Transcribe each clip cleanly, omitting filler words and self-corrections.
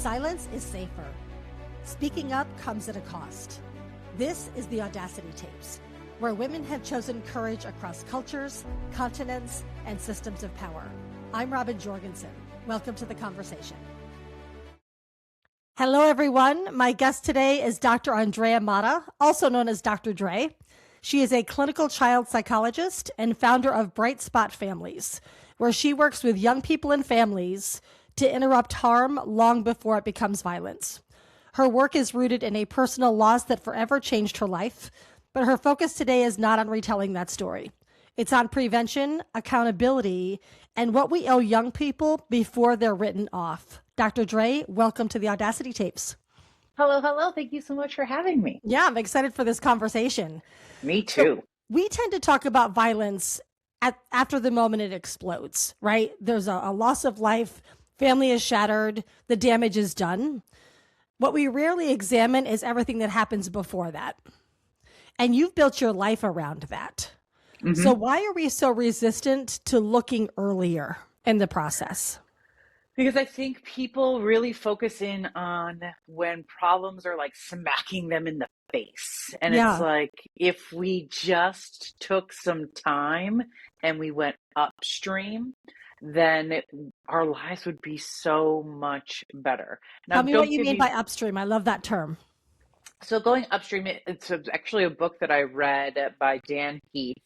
Silence is safer. Speaking up comes at a cost. This is the Audacity Tapes, where women have chosen courage across cultures, continents, and systems of power. I'm Robin Jorgensen. Welcome to the conversation. Hello, everyone. My guest today is Dr. Andrea Mata, also known as Dr. Dre. She is a clinical child psychologist and founder of Bright Spot Families, where she works with young people and families to interrupt harm long before it becomes violence. Her work is rooted in a personal loss that forever changed her life, but her focus today is not on retelling that story. It's on prevention, accountability, and what we owe young people before they're written off. Dr. Dre, welcome to the Audacity Tapes. Hello, hello. Thank you so much for having me. Yeah, I'm excited for this conversation. Me too. So we tend to talk about violence after the moment it explodes, right? There's a loss of life, family is shattered, the damage is done. What we rarely examine is everything that happens before that. And you've built your life around that. Mm-hmm. So why are we so resistant to looking earlier in the process? Because I think people really focus in on when problems are like smacking them in the face. And It's like, if we just took some time and we went upstream, then our lives would be so much better. Now, tell me what you mean by upstream. I love that term. So going upstream, it's actually a book that I read by Dan Heath.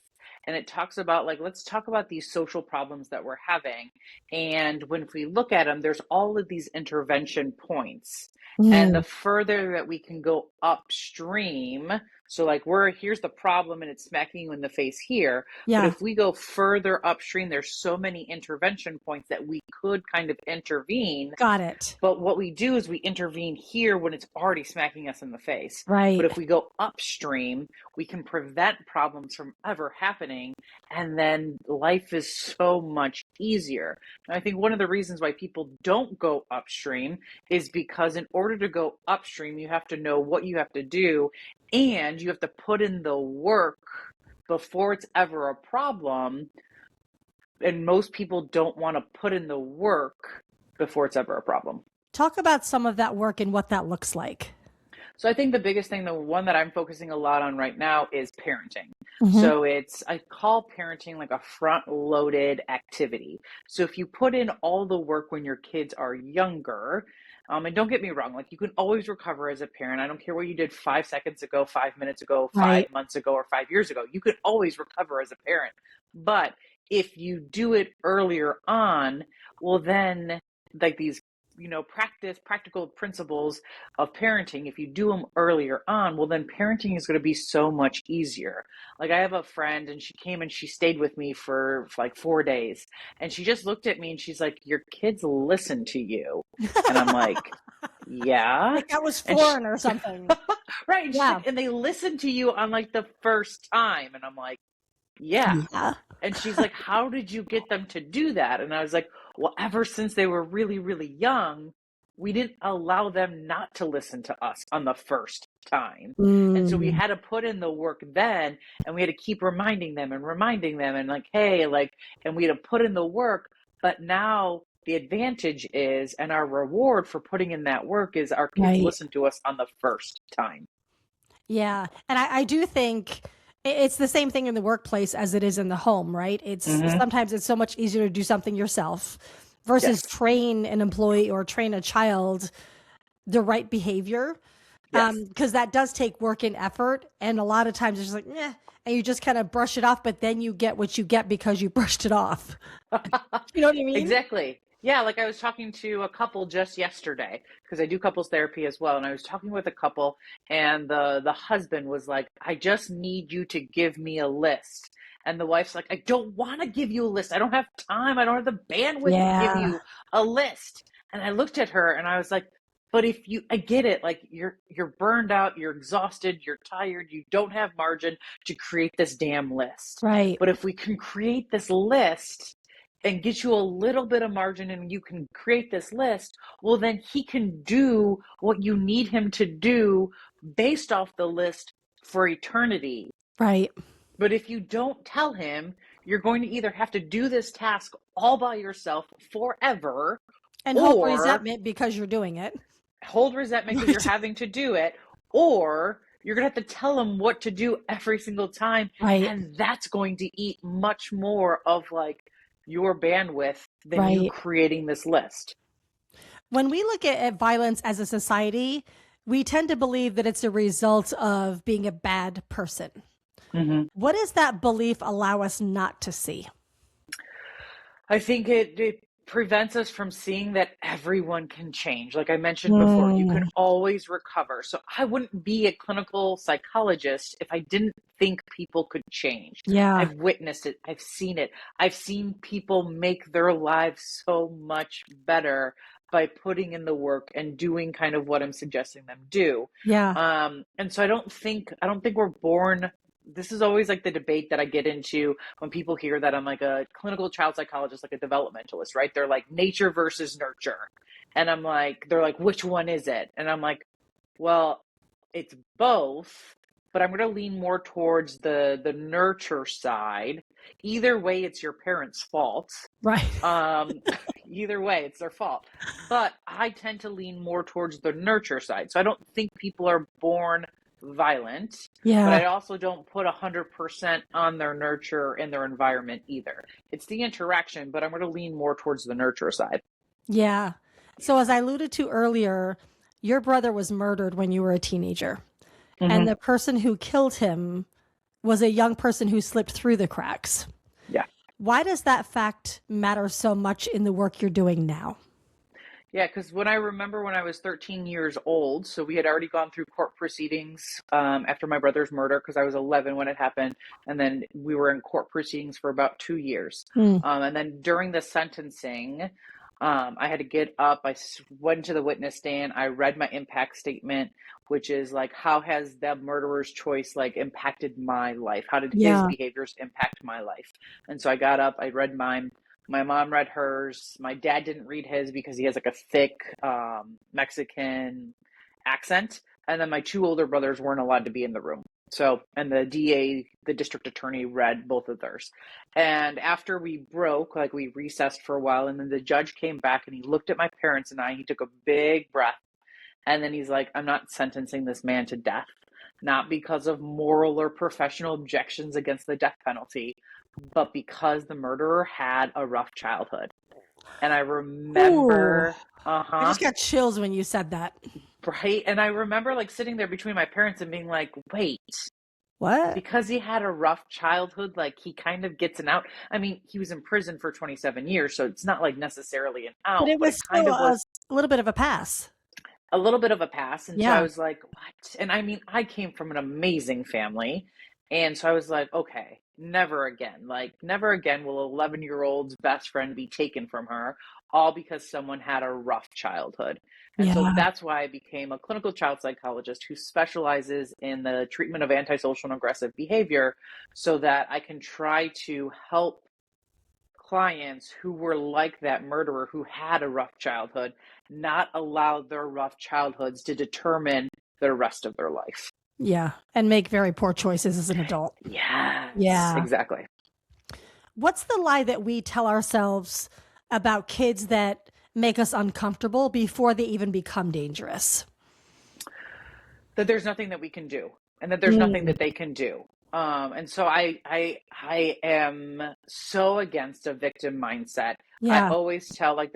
And it talks about, like, let's talk about these social problems that we're having. And when we look at them, there's all of these intervention points. And the further that we can go upstream, so like here's the problem and it's smacking you in the face here. Yeah. But if we go further upstream, there's so many intervention points that we could kind of intervene. Got it. But what we do is we intervene here when it's already smacking us in the face. Right. But if we go upstream, we can prevent problems from ever happening. And then life is so much easier. And I think one of the reasons why people don't go upstream is because in order to go upstream, you have to know what you have to do, and you have to put in the work before it's ever a problem. And most people don't want to put in the work before it's ever a problem. Talk about some of that work and what that looks like. So I think the biggest thing, the one that I'm focusing a lot on right now, is parenting. Mm-hmm. So I call parenting like a front-loaded activity. So if you put in all the work when your kids are younger, and don't get me wrong, like, you can always recover as a parent. I don't care what you did 5 seconds ago, 5 minutes ago, 5 months ago, or 5 years ago. You can always recover as a parent. But if you do it earlier on, well, then, like, these practical principles of parenting, if you do them earlier on, well, then parenting is going to be so much easier. Like, I have a friend, and she came and she stayed with me for like 4 days, and she just looked at me and she's like, "Your kids listen to you." And I'm like, yeah. Like that was foreign or something. Right. And, like, and they listen to you on like the first time. And I'm like, yeah. And she's like, "How did you get them to do that?" And I was like, well, ever since they were really, really young, we didn't allow them not to listen to us on the first time. And so we had to put in the work then, and we had to keep reminding them and like, hey, like, and we had to put in the work. But now the advantage is, and our reward for putting in that work is, our kids listen to us on the first time. Yeah. And I do think it's the same thing in the workplace as it is in the home, right? It's sometimes it's so much easier to do something yourself versus train an employee or train a child the right behavior. Because that does take work and effort. And a lot of times it's just like, and you just kind of brush it off, but then you get what you get because you brushed it off. You know what I mean? Exactly. Yeah, like I was talking to a couple just yesterday, because I do couples therapy as well. And I was talking with a couple, and the husband was like, "I just need you to give me a list." And the wife's like, "I don't want to give you a list. I don't have time. I don't have the bandwidth to give you a list." And I looked at her and I was like, "But I get it. Like, you're burned out, you're exhausted, you're tired, you don't have margin to create this damn list. Right. But if we can create this list and get you a little bit of margin, and you can create this list, well, then he can do what you need him to do based off the list for eternity." Right. But if you don't tell him, you're going to either have to do this task all by yourself forever, And hold or resentment because you're doing it. hold resentment because you're having to do it, or you're going to have to tell them what to do every single time. Right. And that's going to eat much more of like your bandwidth than you Right. creating this list. When we look at violence as a society, we tend to believe that it's a result of being a bad person. Mm-hmm. What does that belief allow us not to see? I think it prevents us from seeing that everyone can change. Like I mentioned before, you can always recover. So I wouldn't be a clinical psychologist if I didn't think people could change. Yeah. I've witnessed it. I've seen it. I've seen people make their lives so much better by putting in the work and doing kind of what I'm suggesting them do. Yeah. And so I don't think we're born. This is always like the debate that I get into when people hear that I'm like a clinical child psychologist, like a developmentalist, right? They're like nature versus nurture. And I'm like, they're like, which one is it? And I'm like, well, it's both, but I'm going to lean more towards the nurture side. Either way, it's your parents' fault. Right. Either way, it's their fault. But I tend to lean more towards the nurture side. So I don't think people are born violent, Yeah. but I also don't put 100% on their nurture and their environment either. It's the interaction, but I'm going to lean more towards the nurture side. Yeah. So as I alluded to earlier, your brother was murdered when you were a teenager. Mm-hmm. And the person who killed him was a young person who slipped through the cracks. Yeah. Why does that fact matter so much in the work you're doing now? Yeah, because when I remember when I was 13 years old, so we had already gone through court proceedings after my brother's murder, because I was 11 when it happened. And then we were in court proceedings for about 2 years. And then during the sentencing, I had to get up. I went to the witness stand. I read my impact statement, which is like, how has the murderer's choice like impacted my life? How did his behaviors impact my life? And so I got up, I read mine. My mom read hers. My dad didn't read his because he has like a thick Mexican accent. And then my two older brothers weren't allowed to be in the room. So, and the DA, the district attorney, read both of theirs. And after we broke, like we recessed for a while, and then the judge came back and he looked at my parents and I, he took a big breath. And then he's like, I'm not sentencing this man to death, not because of moral or professional objections against the death penalty, but because the murderer had a rough childhood. And I remember, I just got chills when you said that. Right. And I remember like sitting there between my parents and being like, wait, what? Because he had a rough childhood, like he kind of gets an out. I mean, he was in prison for 27 years, so it's not like necessarily an out, But it was kind still of was a little bit of a pass. a little bit of a pass. And so Yeah. I was like, what? And I mean, I came from an amazing family. And so I was like, okay, never again. Like, never again will 11-year-old's best friend be taken from her, all because someone had a rough childhood. And so Yeah. that's why I became a clinical child psychologist who specializes in the treatment of antisocial and aggressive behavior, so that I can try to help clients who were like that murderer who had a rough childhood not allow their rough childhoods to determine the rest of their life. Yeah. And make very poor choices as an adult. Yes, Yeah. exactly. What's the lie that we tell ourselves about kids that make us uncomfortable before they even become dangerous? That there's nothing that we can do, and that there's nothing that they can do. And so I am so against a victim mindset. Yeah. I always tell, like,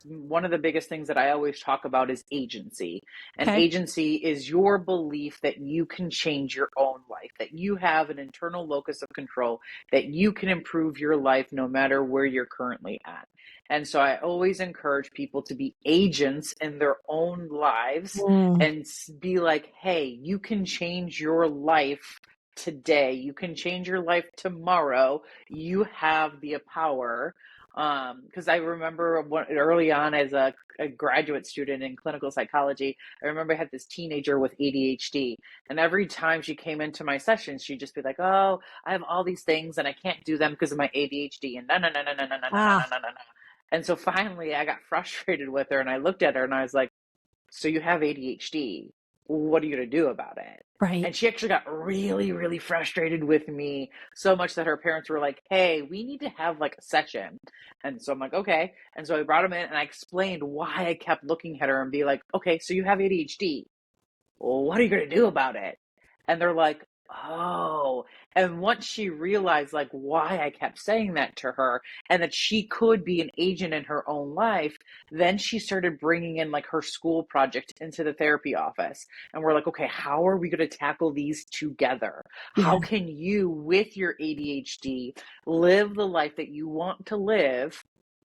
one of the biggest things that I always talk about is agency. And Okay. agency is your belief that you can change your own life, that you have an internal locus of control, that you can improve your life no matter where you're currently at. And so I always encourage people to be agents in their own lives and be like, hey, you can change your life today. You can change your life tomorrow. You have the power. Because I remember early on as a graduate student in clinical psychology, I remember I had this teenager with ADHD. And every time she came into my sessions, she'd just be like, oh, I have all these things and I can't do them because of my ADHD. And no. And so finally I got frustrated with her and I looked at her and I was like, so you have ADHD. what are you going to do about it? Right. And she actually got really, really frustrated with me, so much that her parents were like, hey, we need to have like a session. And so I'm like, okay. And so I brought him in and I explained why I kept looking at her and be like, okay, so you have ADHD. Well, what are you going to do about it? And they're like, oh. And once she realized like why I kept saying that to her and that she could be an agent in her own life, then she started bringing in like her school project into the therapy office. And we're like, okay, how are we going to tackle these together? Yeah. How can you, with your ADHD, live the life that you want to live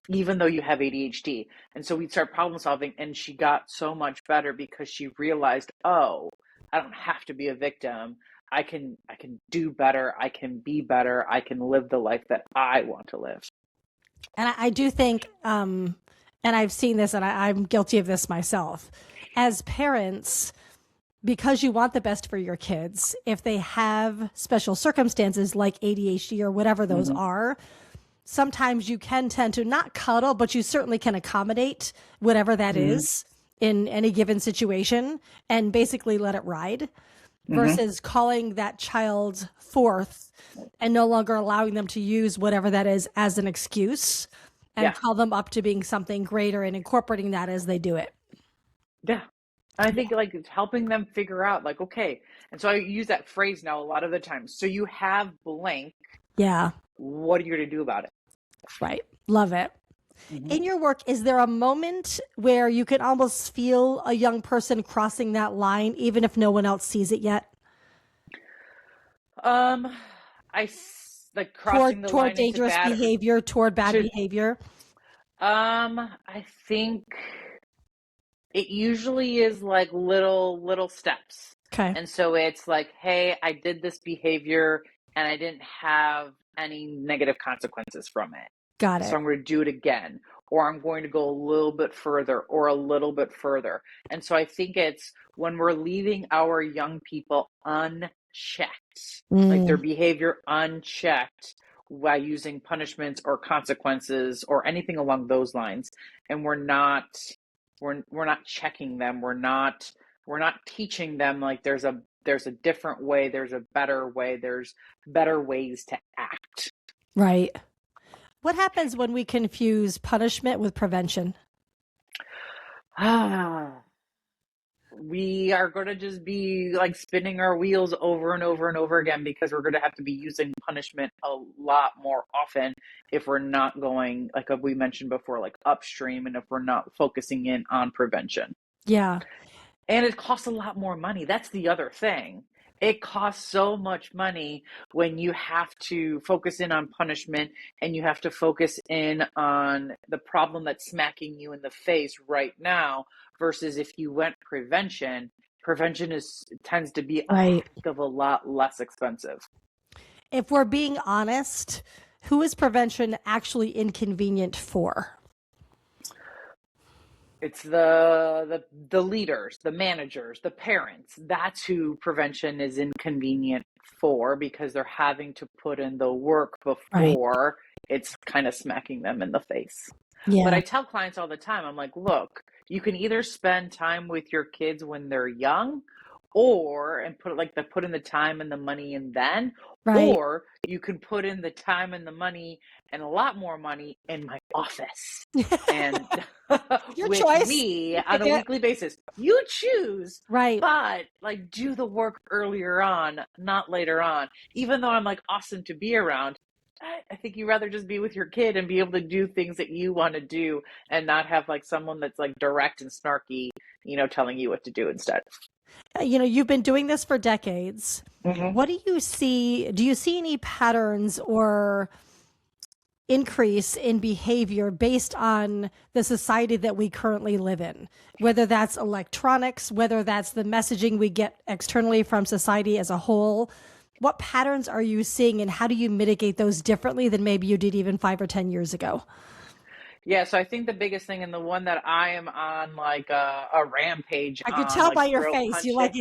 even though you have ADHD? And so we'd start problem solving, and she got so much better because she realized, oh, I don't have to be a victim. I can do better. I can be better. I can live the life that I want to live. And I do think, and I've seen this and I'm guilty of this myself. As parents, because you want the best for your kids, if they have special circumstances like ADHD or whatever those are, sometimes you can tend to not cuddle, but you certainly can accommodate whatever that is in any given situation and basically let it ride versus calling that child forth and no longer allowing them to use whatever that is as an excuse and call them up to being something greater and incorporating that as they do it. Yeah. And I think like it's helping them figure out like, okay. And so I use that phrase now a lot of the time. So you have blank. Yeah. What are you going to do about it? Right. Love it. In your work, is there a moment where you can almost feel a young person crossing that line, even if no one else sees it yet? Like crossing the line Toward dangerous behavior, toward bad behavior. I think it usually is like little steps. Okay. And so it's like, hey, I did this behavior and I didn't have any negative consequences from it. Got So it. I'm going to do it again, or I'm going to go a little bit further or a little bit further. And so I think it's when we're leaving our young people unchecked, like their behavior unchecked by using punishments or consequences or anything along those lines. And we're not checking them. We're not teaching them like there's a different way, there's a better way, there's better ways to act. Right. What happens when we confuse punishment with prevention? We are going to just be like spinning our wheels over and over and over again because we're going to have to be using punishment a lot more often if we're not going, like we mentioned before, like upstream, and if we're not focusing in on prevention. Yeah. And it costs a lot more money. That's the other thing. It costs so much money when you have to focus in on punishment and you have to focus in on the problem that's smacking you in the face right now versus if you went prevention. Prevention tends to be a heck of a lot less expensive. If we're being honest, who is prevention actually inconvenient for? It's the leaders, the managers, the parents. That's who prevention is inconvenient for because they're having to put in the work before it's kind of smacking them in the face. Yeah. But I tell clients all the time, I'm like, look, you can either spend time with your kids when they're young or put in the time and the money in then, or you can put in the time and the money and a lot more money in my office and Your with choice. me on a weekly basis. You choose, right? But like do the work earlier on, not later on. Even though I'm like awesome to be around, I think you'd rather just be with your kid and be able to do things that you want to do and not have like someone that's like direct and snarky, telling you what to do instead. You've been doing this for decades. What do you see? Do you see any patterns or increase in behavior based on the society that we currently live in? Whether that's electronics, whether that's the messaging we get externally from society as a whole. What patterns are you seeing and how do you mitigate those differently than maybe you did even 5 or 10 years ago? Yeah, so I think the biggest thing and the one that I am on like a rampage I could tell like by your face. You're like,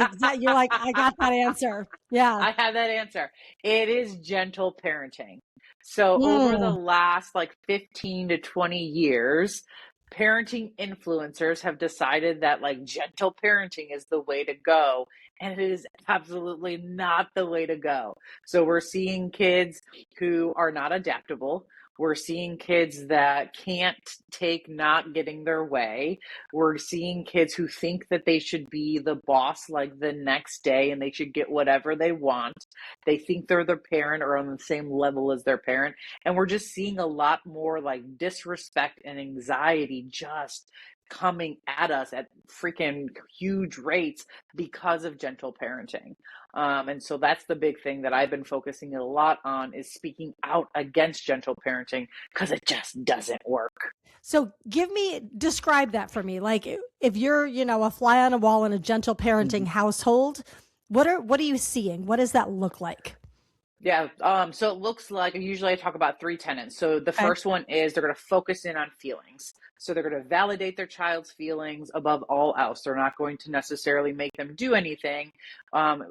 I got that answer. Yeah. I have that answer. It is gentle parenting. So over the last like 15 to 20 years, parenting influencers have decided that like gentle parenting is the way to go. And it is absolutely not the way to go. So we're seeing kids who are not adaptable. We're seeing kids that can't take not getting their way. We're seeing kids who think that they should be the boss like the next day and they should get whatever they want. They think they're their parent or on the same level as their parent. And we're just seeing a lot more like disrespect and anxiety just coming at us at freaking huge rates because of gentle parenting. And so that's the big thing that I've been focusing a lot on is speaking out against gentle parenting because it just doesn't work. So describe that for me. Like if you're, a fly on a wall in a gentle parenting household, what are you seeing? What does that look like? Yeah. So it looks like usually I talk about three tenets. So the first one is they're going to focus in on feelings. So they're going to validate their child's feelings above all else. They're not going to necessarily make them do anything,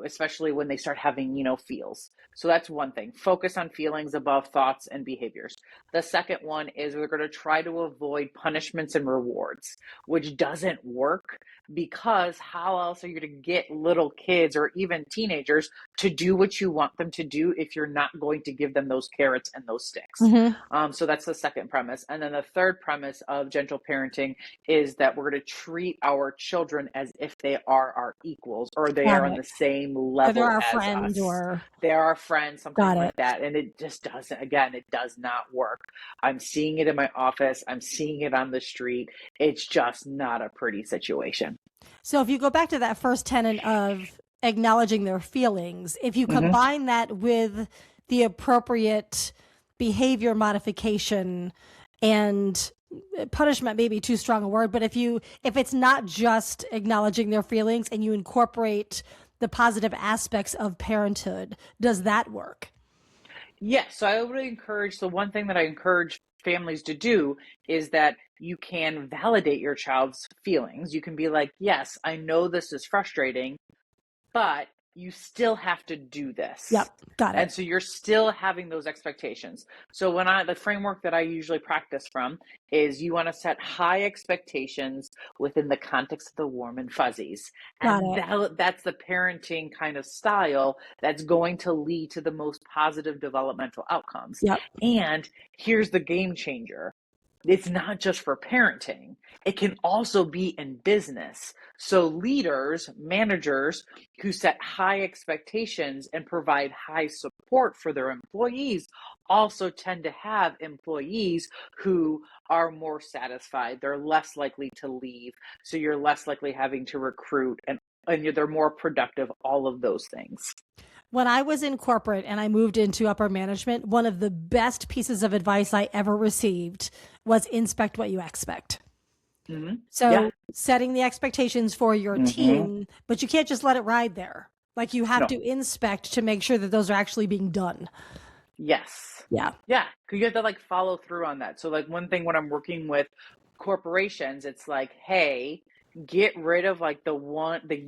especially when they start having, feels. So that's one thing. Focus on feelings above thoughts and behaviors. The second one is we're going to try to avoid punishments and rewards, which doesn't work because how else are you going to get little kids or even teenagers to do what you want them to do if you're not going to give them those carrots and those sticks? So that's the second premise. And then the third premise of gentle parenting is that we're going to treat our children as if they are our equals or they are on the same level our as friend us. or They're our friends, something like that. And it just doesn't, again, it does not work. I'm seeing it in my office. I'm seeing it on the street. It's just not a pretty situation. So if you go back to that first tenet of acknowledging their feelings, if you combine that with the appropriate behavior modification and punishment may be too strong a word, but if it's not just acknowledging their feelings and you incorporate the positive aspects of parenthood, does that work? Yes. So I would encourage, the one thing that I encourage families to do is that you can validate your child's feelings. You can be like, yes, I know this is frustrating, but you still have to do this. Yep, got it. And so you're still having those expectations. So the framework that I usually practice from is you want to set high expectations within the context of the warm and fuzzies. And that's the parenting kind of style that's going to lead to the most positive developmental outcomes. Yep. And here's the game changer. It's not just for parenting. It can also be in business. So leaders, managers who set high expectations and provide high support for their employees also tend to have employees who are more satisfied. They're less likely to leave. So you're less likely having to recruit and they're more productive, all of those things. When I was in corporate and I moved into upper management, one of the best pieces of advice I ever received was inspect what you expect. So setting the expectations for your team, but you can't just let it ride there. Like you have to inspect to make sure that those are actually being done. Yes. Yeah. Yeah. Because you have to like follow through on that. So like one thing when I'm working with corporations, it's like, hey, get rid of like the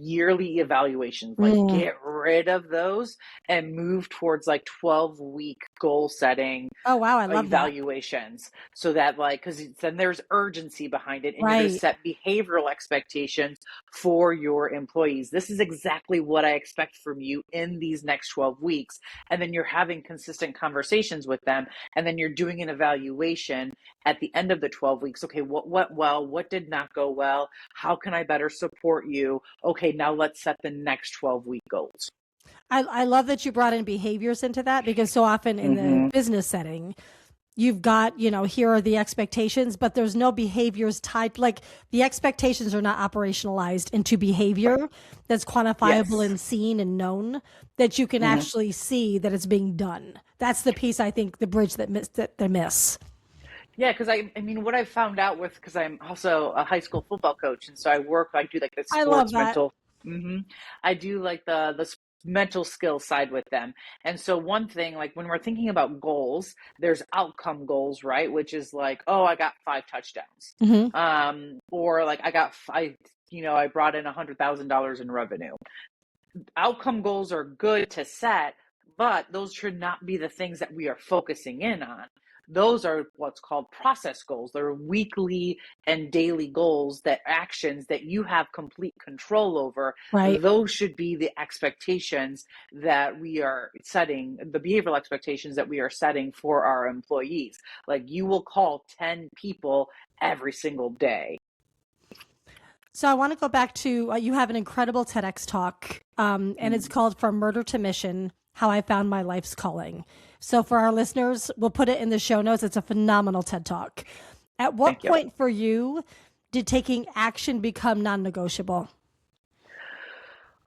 yearly evaluations, like get rid of those and move towards like 12-week goal setting. Oh, wow. I love evaluations that. So that like, cause then there's urgency behind it and you're going to set behavioral expectations for your employees. This is exactly what I expect from you in these next 12 weeks. And then you're having consistent conversations with them. And then you're doing an evaluation at the end of the 12 weeks. Okay, what went well? What did not go well? How can I better support you? Okay, now let's set the next 12-week goals. I love that you brought in behaviors into that because so often in the business setting, you've got, here are the expectations, but there's no behaviors tied. Like the expectations are not operationalized into behavior that's quantifiable and seen and known that you can actually see that it's being done. That's the piece, I think, the bridge that they miss. Yeah, because I mean, what I've found out because I'm also a high school football coach, and so I do like the sports mental. I do like the mental skills side with them. And so one thing, like when we're thinking about goals, there's outcome goals, right? Which is like, oh, I got 5 touchdowns, or like I brought in $100,000 in revenue. Outcome goals are good to set, but those should not be the things that we are focusing in on. those are what's called process goals. They're weekly and daily goals, that actions that you have complete control over. Right. Those should be the expectations that we are setting, the behavioral expectations that we are setting for our employees. Like, you will call 10 people every single day. So I want to go back to you have an incredible TEDx talk, and it's called From Murder to Mission: How I Found My Life's Calling. So for our listeners, we'll put it in the show notes. It's a phenomenal TED talk. At what Thank you. point for you did taking action become non-negotiable?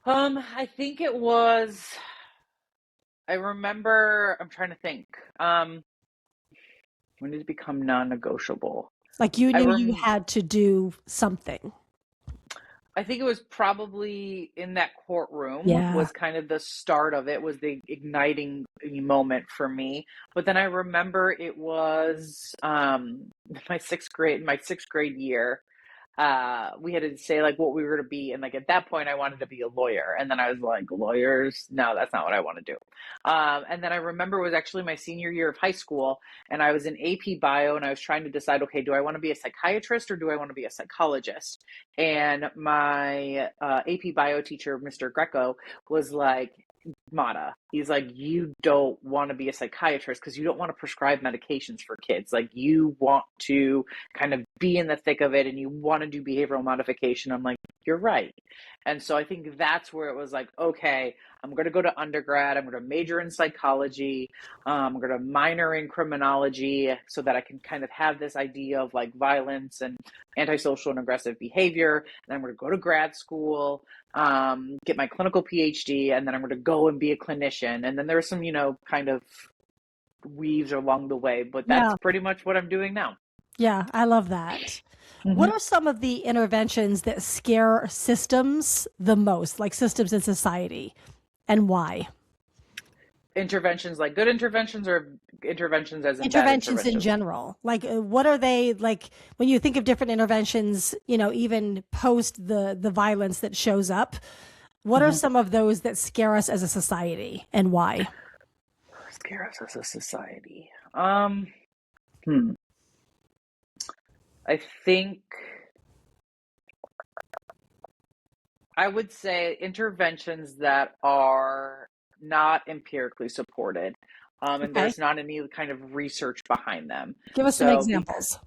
I think it was, I remember, I'm trying to think. When did it become non-negotiable? Like you knew you had to do something. I think it was probably in that courtroom Yeah. was kind of the start of it, was the igniting moment for me. But then I remember it was my sixth grade year. We had to say like what we were going to be, and like at that point I wanted to be a lawyer, and then I was like, lawyers, no, that's not what I want to do. And then I remember it was actually my senior year of high school, and I was in AP bio, and I was trying to decide, okay, do I want to be a psychiatrist or do I want to be a psychologist? And my AP bio teacher, Mr. Greco, was like, Mata, he's like, you don't want to be a psychiatrist because you don't want to prescribe medications for kids. Like, you want to kind of be in the thick of it and you want to do behavioral modification. I'm like, you're right. And so I think that's where it was like, okay, I'm going to go to undergrad. I'm going to major in psychology. I'm going to minor in criminology so that I can kind of have this idea of like violence and antisocial and aggressive behavior. And I'm going to go to grad school, get my clinical PhD, and then I'm going to go and be a clinician. And then there's some, kind of weaves along the way, but that's pretty much what I'm doing now. Yeah, I love that. What are some of the interventions that scare systems the most, like systems in society, and why? Interventions, like good interventions, or interventions as in Interventions in general. Like, what are they like when you think of different interventions, even post the violence that shows up? What are some of those that scare us as a society, and why? Scare us as a society. I think I would say interventions that are not empirically supported, and there's not any kind of research behind them. Give us some examples.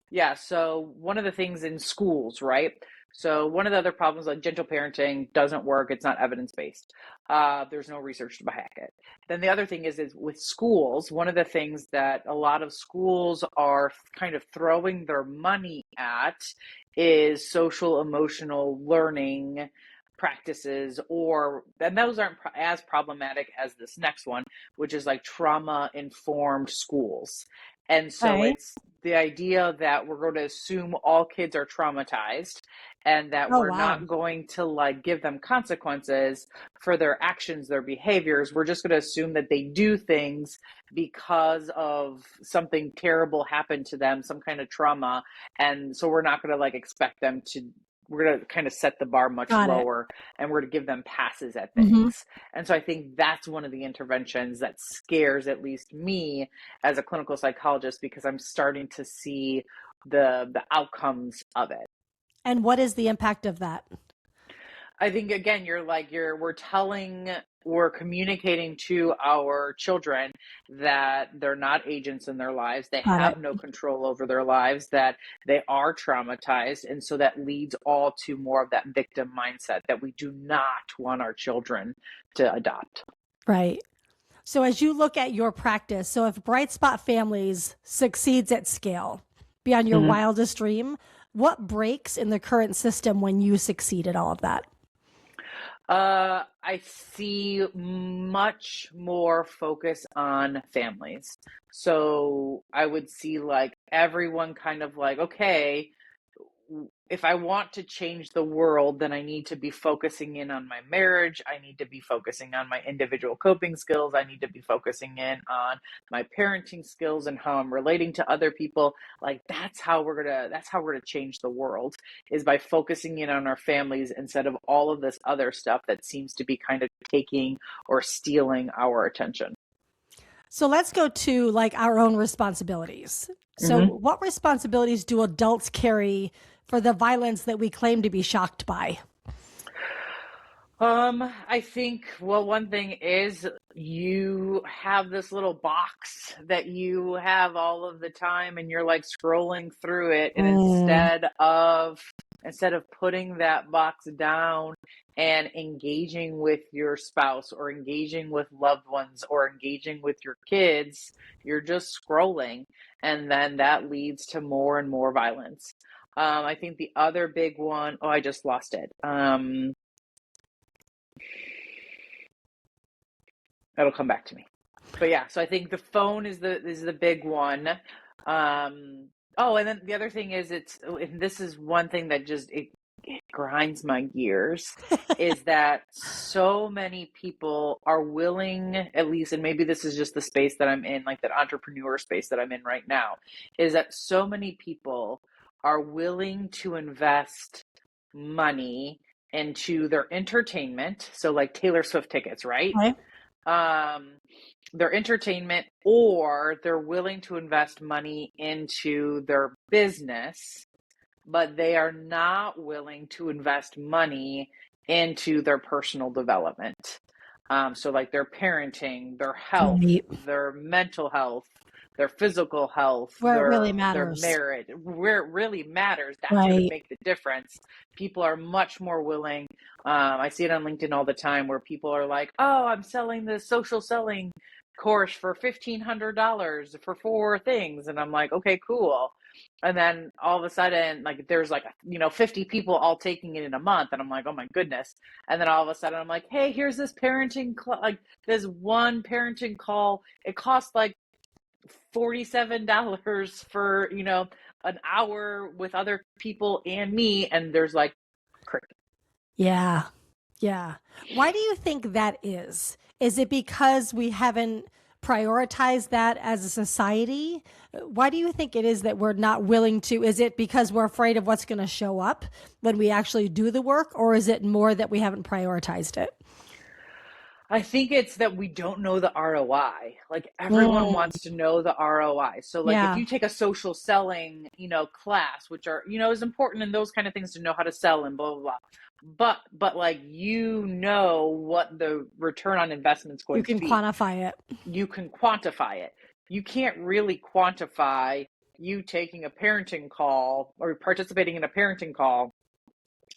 Yeah, so one of the things in schools, right? So one of the other problems, like gentle parenting doesn't work. It's not evidence-based. There's no research to back it. Then the other thing is with schools, one of the things that a lot of schools are kind of throwing their money at is social emotional learning practices, and those aren't as problematic as this next one, which is like trauma-informed schools. And so it's the idea that we're going to assume all kids are traumatized and that we're not going to like give them consequences for their actions, their behaviors. We're just going to assume that they do things because of something terrible happened to them, some kind of trauma. And so we're not going to like expect them to, we're going to kind of set the bar much lower, and we're going to give them passes at things. And so I think that's one of the interventions that scares at least me as a clinical psychologist, because I'm starting to see the outcomes of it. And what is the impact of that? I think, again, we're communicating to our children that they're not agents in their lives. They have no control over their lives, that they are traumatized. And so that leads all to more of that victim mindset that we do not want our children to adopt. Right. So as you look at your practice, so if Bright Spot Families succeeds at scale beyond your wildest dream, what breaks in the current system when you succeed at all of that? I see much more focus on families. So I would see like everyone kind of like, okay, if I want to change the world, then I need to be focusing in on my marriage. I need to be focusing on my individual coping skills. I need to be focusing in on my parenting skills and how I'm relating to other people. Like that's how we're gonna change the world, is by focusing in on our families instead of all of this other stuff that seems to be kind of taking or stealing our attention. So let's go to like our own responsibilities. So, Hmm. what responsibilities do adults carry for the violence that we claim to be shocked by? I think, well, one thing is you have this little box that you have all of the time and you're like scrolling through it, and Mm, instead of putting that box down and engaging with your spouse or engaging with loved ones or engaging with your kids, you're just scrolling, and then that leads to more and more violence. I think the other big one, oh, I just lost it. That'll come back to me. But yeah, so I think the phone is the big one. Oh, and then the other thing is, and this is one thing that just it grinds my gears, is that so many people are willing, at least, and maybe this is just the space that I'm in, like that entrepreneur space that I'm in right now, is that so many people are willing to invest money into their entertainment. So like Taylor Swift tickets, right? okay. um, their entertainment, or they're willing to invest money into their business, but they are not willing to invest money into their personal development. So, like their parenting, their health, Right. their mental health, their physical health, Where it really their matters. marriage, where it really matters, that's going to Right. make the difference. People are much more willing. I see it on LinkedIn all the time where people are like, "Oh, I'm selling this social selling course for $1,500 for 4 things," and I'm like, "Okay, cool." And then all of a sudden, like there's like 50 people all taking it in a month, and I'm like, "Oh my goodness." And then all of a sudden I'm like, "Hey, here's this like this one parenting call. It costs like $47 for an hour with other people and me," and there's like cricket. Yeah. Yeah. Why do you think that is? Is it because we haven't prioritized that as a society? Why do you think it is that we're not willing to? Is it because we're afraid of what's going to show up when we actually do the work, or is it more that we haven't prioritized it? I think it's that we don't know the ROI. Like everyone Mm, wants to know the ROI. So like if yeah. you take a social selling, class, which are, is important and those kind of things to know how to sell and blah blah blah. But like what the return on investment is You going to can be. quantify it. You can quantify it. You can't really quantify you taking a parenting call or participating in a parenting call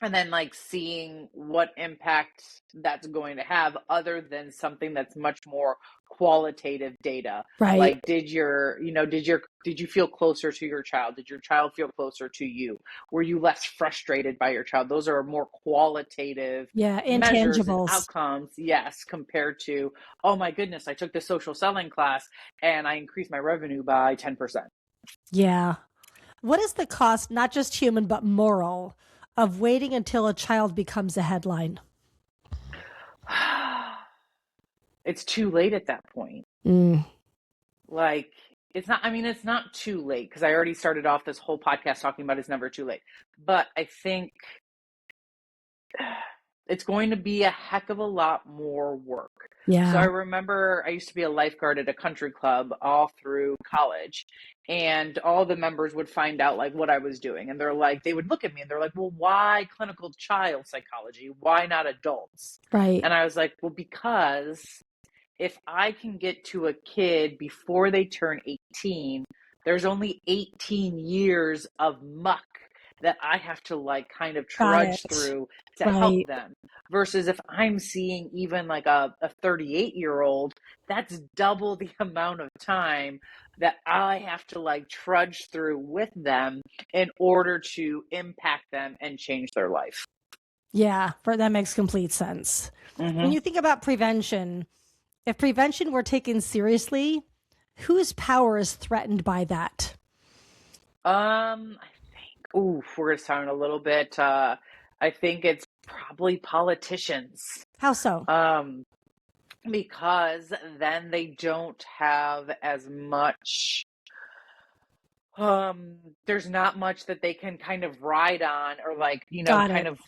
and then like seeing what impact that's going to have, other than something that's much more qualitative data. Right. Like did you feel closer to your child? Did your child feel closer to you? Were you less frustrated by your child? Those are more qualitative Yeah. measures and Intangibles. outcomes, yes, compared to, oh my goodness, I took this social selling class and I increased my revenue by 10%. Yeah. What is the cost, not just human, but moral, of waiting until a child becomes a headline? It's too late at that point. Mm, Like, it's not too late, because I already started off this whole podcast talking about it's never too late. But I think it's going to be a heck of a lot more work. So I yeah. remember I used to be a lifeguard at a country club all through college, and all the members would find out like what I was doing. And they would look at me and they're like, "Well, why clinical child psychology? Why not adults?" Right. And I was like, "Well, because if I can get to a kid before they turn 18, there's only 18 years of muck that I have to like kind of Got trudge it. through to help Right. them. Versus if I'm seeing even like a 38-year-old, that's double the amount of time that I have to like trudge through with them in order to impact them and change their life." Yeah. That makes complete sense. When Hmm. you think about prevention, if prevention were taken seriously, whose power is threatened by that? I think, ooh, we're gonna sound a little bit, I think it's probably politicians. How so? Um, because then they don't have as much, there's not much that they can kind of ride on, or like, Got kind it. of,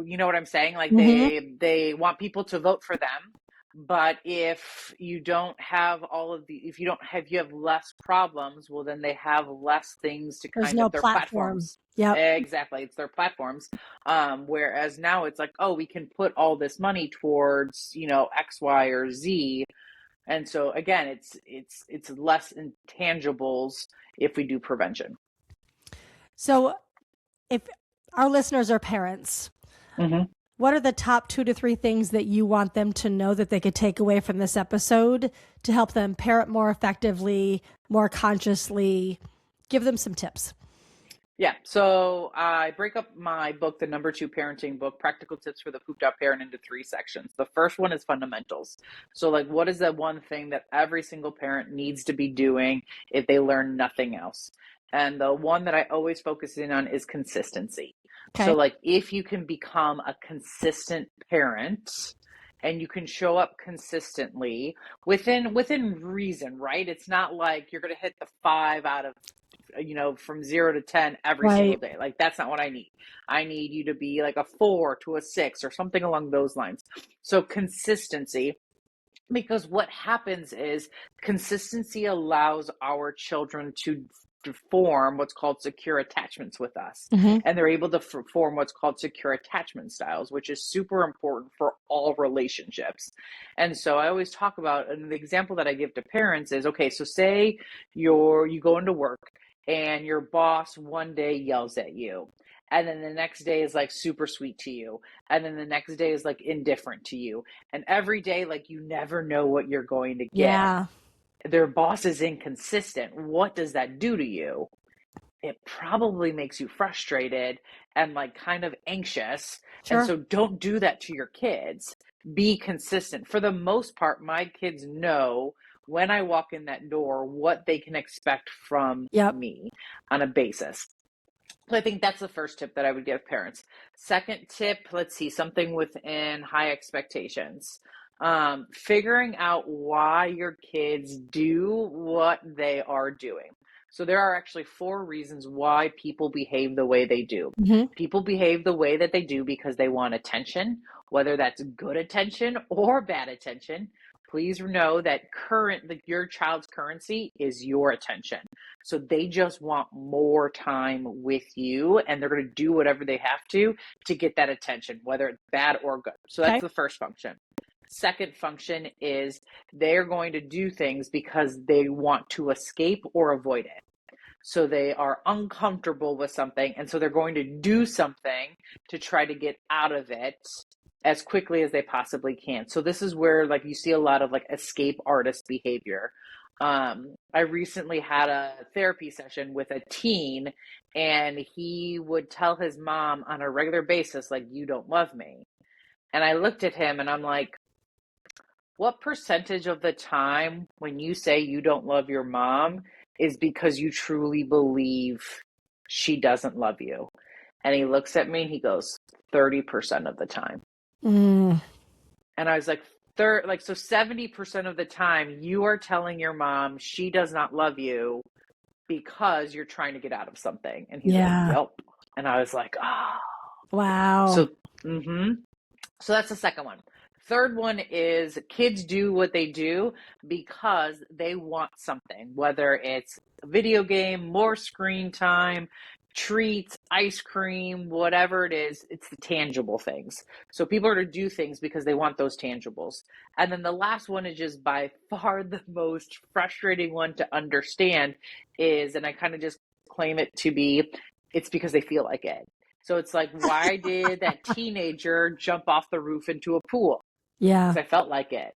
you know what I'm saying? Like Hmm. they want people to vote for them, But if you don't have all of the, if you have less problems, well, then they have less things to There's kind of, no their platform. platforms. Yep. Exactly. It's their platforms. Whereas now it's like, oh, we can put all this money towards, X, Y, or Z. And so again, it's less intangibles if we do prevention. So if our listeners are parents, Mm-hmm. what are the top 2 to 3 things that you want them to know that they could take away from this episode to help them parent more effectively, more consciously? Give them some tips. Yeah. So I break up my book, the number 2 parenting book, Practical Tips for the Pooped Out Parent, into 3 sections. The first one is fundamentals. So like, what is the one thing that every single parent needs to be doing if they learn nothing else? And the one that I always focus in on is consistency. Okay. So like, if you can become a consistent parent and you can show up consistently within reason, right? It's not like you're going to hit the 5 out of from 0 to 10 every single Right. day. Like, that's not what I need. I need you to be like a 4 to a 6 or something along those lines. So consistency, because what happens is consistency allows our children to form what's called secure attachments with us. Mm-hmm. And they're able to form what's called secure attachment styles, which is super important for all relationships. And so I always talk about, and the example that I give to parents is, okay, so say you go into work and your boss one day yells at you, and then the next day is like super sweet to you, and then the next day is like indifferent to you, and every day, like, you never know what you're going to get. Yeah. Their boss is inconsistent. What does that do to you? It probably makes you frustrated and like kind of anxious. And Sure. so don't do that to your kids. Be consistent. For the most part, my kids know when I walk in that door what they can expect from Yep. me on a basis. So I think that's the first tip that I would give parents. Second tip, let's see, something within high expectations. Figuring out why your kids do what they are doing. So there are actually 4 reasons why people behave the way they do. Mm-hmm. People behave the way that they do because they want attention, whether that's good attention or bad attention. Please know that your child's currency is your attention. So they just want more time with you, and they're going to do whatever they have to get that attention, whether it's bad or good. So Okay. that's the first function. Second function is they're going to do things because they want to escape or avoid it. So they are uncomfortable with something, and so they're going to do something to try to get out of it as quickly as they possibly can. So this is where like you see a lot of like escape artist behavior. I recently had a therapy session with a teen, and he would tell his mom on a regular basis, like, you don't love me. And I looked at him and I'm like, what percentage of the time when you say you don't love your mom is because you truly believe she doesn't love you? And he looks at me and he goes, 30% of the time. Mm. And I was like, so 70% of the time you are telling your mom she does not love you because you're trying to get out of something. And he's like, Yeah. yep. And I was like, oh. Wow. So, so that's the second one. Third one is kids do what they do because they want something, whether it's a video game, more screen time, treats, ice cream, whatever it is, it's the tangible things. So people are to do things because they want those tangibles. And then the last one is just by far the most frustrating one to understand is, and I kind of just claim it to be, it's because they feel like it. So it's like, why did that teenager jump off the roof into a pool? Yeah. Because I felt like it.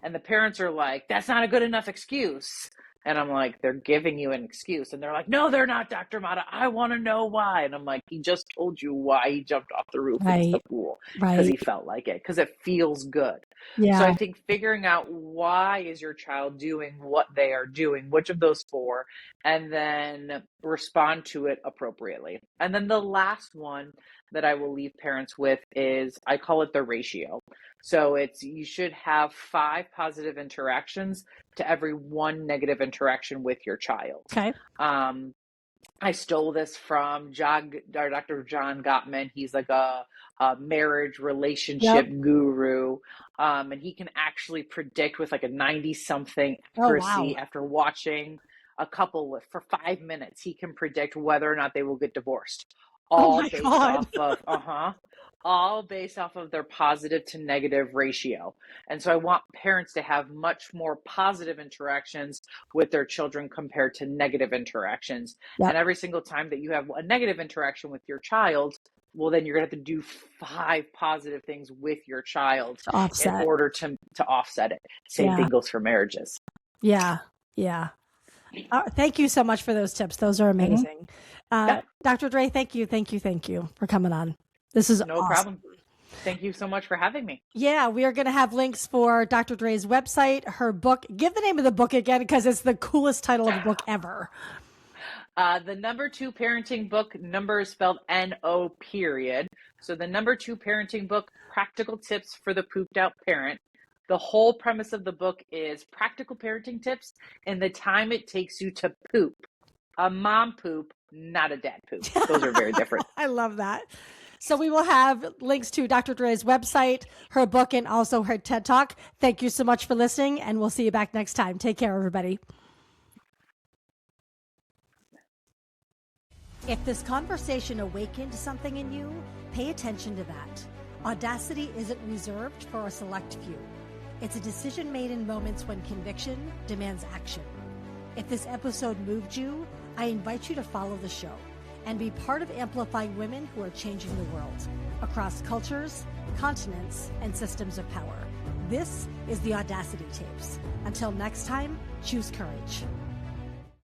And the parents are like, that's not a good enough excuse. And I'm like, they're giving you an excuse. And they're like, no, they're not, Dr. Mata. I want to know why. And I'm like, he just told you why he jumped off the roof into the Right. pool. Because Right. he felt like it. Because it feels good. So Yeah. I think figuring out why is your child doing what they are doing, which of those 4, and then respond to it appropriately. And then the last one that I will leave parents with is, I call it the ratio. So it's, you should have 5 positive interactions to every 1 negative interaction with your child. Okay. I stole this from Dr. John Gottman. He's like a marriage Yep. relationship guru. And he can actually predict with like a 90 something Oh, wow. accuracy after watching a couple for 5 minutes. He can predict whether or not they will get divorced, Oh all my based God. off of, all based off of their positive to negative ratio. And so I want parents to have much more positive interactions with their children compared to negative interactions. And Yep. every single time that you have a negative interaction with your child, well, then you're going to have to do 5 positive things with your child To in offset. order to offset it. Same Yeah. thing goes for marriages. Yeah. Yeah. Thank you so much for those tips. Those are amazing. Yeah, Dr. Dre, thank you for coming on. This is no awesome. problem. Thank you so much for having me. Yeah, we are going to have links for Dr. Dre's website, her book. Give the name of the book again because it's the coolest title of a book ever. The number 2 parenting book, number is spelled N-O period. So the number 2 parenting book, Practical Tips for the Pooped Out Parent. The whole premise of the book is practical parenting tips and the time it takes you to poop. A mom poop, not a dad poop. Those are very different. I love that. So we will have links to Dr. Dre's website, her book, and also her TED Talk. Thank you so much for listening, and we'll see you back next time. Take care, everybody. If this conversation awakened something in you, pay attention to that. Audacity isn't reserved for a select few. It's a decision made in moments when conviction demands action. If this episode moved you, I invite you to follow the show and be part of amplifying women who are changing the world across cultures, continents, and systems of power. This is the Audacity Tapes. Until next time, choose courage.